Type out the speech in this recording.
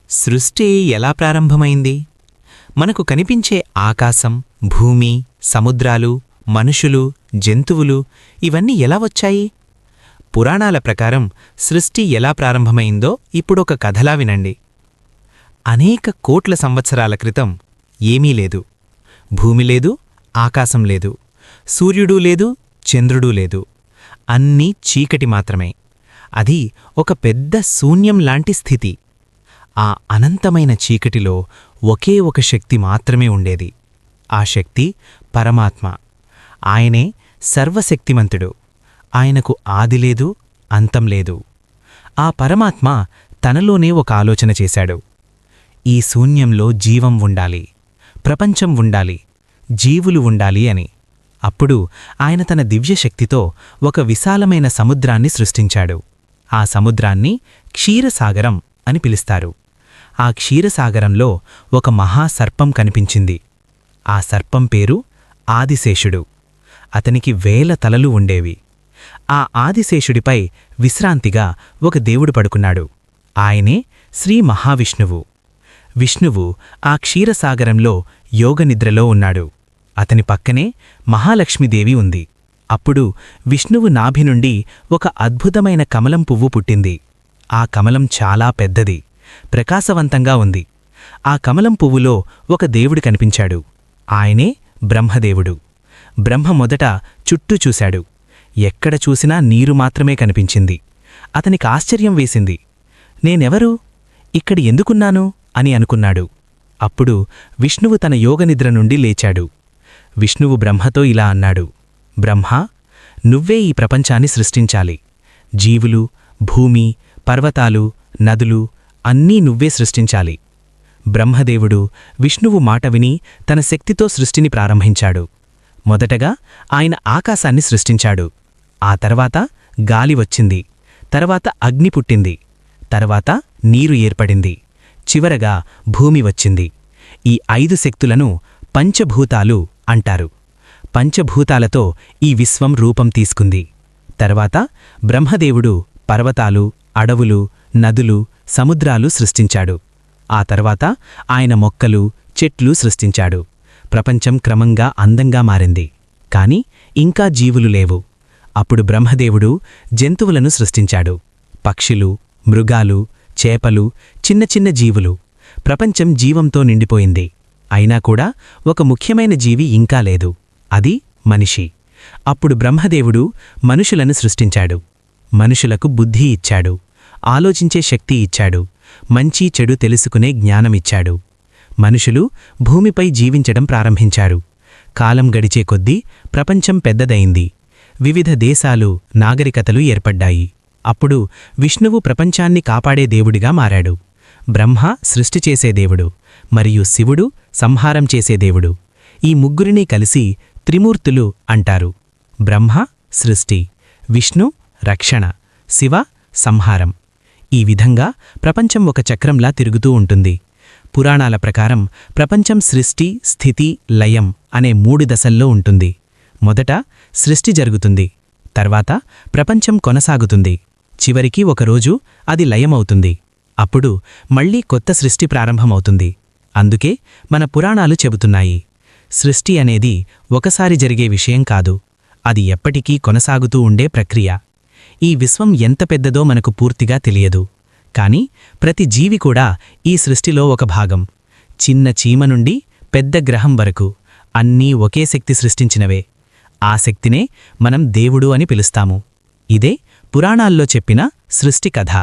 సృష్టి ఎలా ప్రారంభమైంది? మనకు కనిపించే ఆకాశం, భూమి, సముద్రాలు, మనుషులు, జంతువులు ఇవన్నీ ఎలా వచ్చాయి? పురాణాల ప్రకారం సృష్టి ఎలా ప్రారంభమైందో ఇప్పుడొక కథలా వినండి. అనేక కోట్ల సంవత్సరాల క్రితం ఏమీ లేదు. భూమి లేదు, ఆకాశం లేదు, సూర్యుడూ లేదు, చంద్రుడూ లేదు. అన్నీ చీకటి మాత్రమే. అది ఒక పెద్ద శూన్యంలాంటి స్థితి. ఆ అనంతమైన చీకటిలో ఒకే ఒక శక్తి మాత్రమే ఉండేది. ఆ శక్తి పరమాత్మ. ఆయనే సర్వశక్తిమంతుడు. ఆయనకు ఆదిలేదు, అంతం లేదు. ఆ పరమాత్మ తనలోనే ఒక ఆలోచన చేశాడు. ఈ శూన్యంలో జీవం ఉండాలి, ప్రపంచం ఉండాలి, జీవులు ఉండాలి అని. అప్పుడు ఆయన తన దివ్యశక్తితో ఒక విశాలమైన సముద్రాన్ని సృష్టించాడు. ఆ సముద్రాన్ని క్షీరసాగరం అని పిలుస్తారు. ఆ క్షీరసాగరంలో ఒక మహాసర్పం కనిపించింది. ఆ సర్పం పేరు ఆదిశేషుడు. అతనికి 1000 తలలు ఉండేవి. ఆ ఆదిశేషుడిపై విశ్రాంతిగా ఒక దేవుడు పడుకున్నాడు. ఆయనే శ్రీ మహావిష్ణువు. విష్ణువు ఆ క్షీరసాగరంలో యోగనిద్రలో ఉన్నాడు. అతని పక్కనే మహాలక్ష్మీదేవి ఉంది. అప్పుడు విష్ణువు నాభి నుండి ఒక అద్భుతమైన కమలం పువ్వు పుట్టింది. ఆ కమలం చాలా పెద్దది, ప్రకాశవంతంగా ఉంది. ఆ కమలం పువ్వులో ఒక దేవుడు కనిపించాడు. ఆయనే బ్రహ్మదేవుడు. బ్రహ్మ మొదట చుట్టూ చూశాడు. ఎక్కడ చూసినా నీరు మాత్రమే కనిపించింది. అతనికి ఆశ్చర్యం వేసింది. నేనెవరు? ఇక్కడి ఎందుకున్నాను అని అనుకున్నాడు. అప్పుడు విష్ణువు తన యోగనిద్ర నుండి లేచాడు. విష్ణువు బ్రహ్మతో ఇలా అన్నాడు: బ్రహ్మా, నువ్వే ఈ ప్రపంచాన్ని సృష్టించాలి. జీవులు, భూమి, పర్వతాలు, నదులు అన్నీ నువ్వే సృష్టించాలి. బ్రహ్మదేవుడు విష్ణువు మాట విని తన శక్తితో సృష్టిని ప్రారంభించాడు. మొదటగా ఆయన ఆకాశాన్ని సృష్టించాడు. ఆ తర్వాత గాలి వచ్చింది. తర్వాత అగ్ని పుట్టింది. తర్వాత నీరు ఏర్పడింది. చివరగా భూమి వచ్చింది. ఈ 5 శక్తులను పంచభూతాలు అంటారు. పంచభూతాలతో ఈ విశ్వం రూపం తీసుకుంది. తర్వాత బ్రహ్మదేవుడు పర్వతాలు, అడవులు, నదులు, సముద్రాలు సృష్టించాడు. ఆ తర్వాత ఆయన మొక్కలు, చెట్లు సృష్టించాడు. ప్రపంచం క్రమంగా అందంగా మారింది. కాని ఇంకా జీవులు లేవు. అప్పుడు బ్రహ్మదేవుడు జంతువులను సృష్టించాడు. పక్షులు, మృగాలు, చేపలు, చిన్న చిన్న జీవులు. ప్రపంచం జీవంతో నిండిపోయింది. అయినా కూడా ఒక ముఖ్యమైన జీవి ఇంకా లేదు. అది మనిషి. అప్పుడు బ్రహ్మదేవుడు మనుషులను సృష్టించాడు. మనుషులకు బుద్ధి ఇచ్చాడు, ఆలోచించే శక్తి ఇచ్చాడు, మంచి చెడు తెలుసుకునే జ్ఞానమిచ్చాడు. మనుషులు భూమిపై జీవించడం ప్రారంభించారు. కాలం గడిచే కొద్దీ ప్రపంచం పెద్దదయింది. వివిధ దేశాలు, నాగరికతలు ఏర్పడ్డాయి. అప్పుడు విష్ణువు ప్రపంచాన్ని కాపాడే దేవుడిగా మారాడు. బ్రహ్మ సృష్టి చేసే దేవుడు, మరియు శివుడు సంహారం చేసే దేవుడు. ఈ ముగ్గురినీ కలిసి త్రిమూర్తులు అంటారు. బ్రహ్మ సృష్టి, విష్ణు రక్షణ, శివ సంహారం. ఈ విధంగా ప్రపంచం ఒక చక్రంలా తిరుగుతూ ఉంటుంది. పురాణాల ప్రకారం ప్రపంచం సృష్టి, స్థితి, లయం అనే 3 దశల్లో ఉంటుంది. మొదట సృష్టి జరుగుతుంది. తర్వాత ప్రపంచం కొనసాగుతుంది. చివరికి ఒకరోజు అది లయమవుతుంది. అప్పుడు మళ్లీ కొత్త సృష్టి ప్రారంభమవుతుంది. అందుకే మన పురాణాలు చెబుతున్నాయి, సృష్టి అనేది ఒకసారి జరిగే విషయం కాదు, అది ఎప్పటికీ కొనసాగుతూ ఉండే ప్రక్రియ. ఈ విశ్వం ఎంత పెద్దదో మనకు పూర్తిగా తెలియదు. కాని ప్రతి జీవి కూడా ఈ సృష్టిలో ఒక భాగం. చిన్న చీమ నుండి పెద్ద గ్రహం వరకు అన్నీ ఒకే శక్తి సృష్టించినవే. ఆ శక్తినే మనం దేవుడు అని పిలుస్తాము. ఇదే పురాణాల్లో చెప్పిన సృష్టి కథ.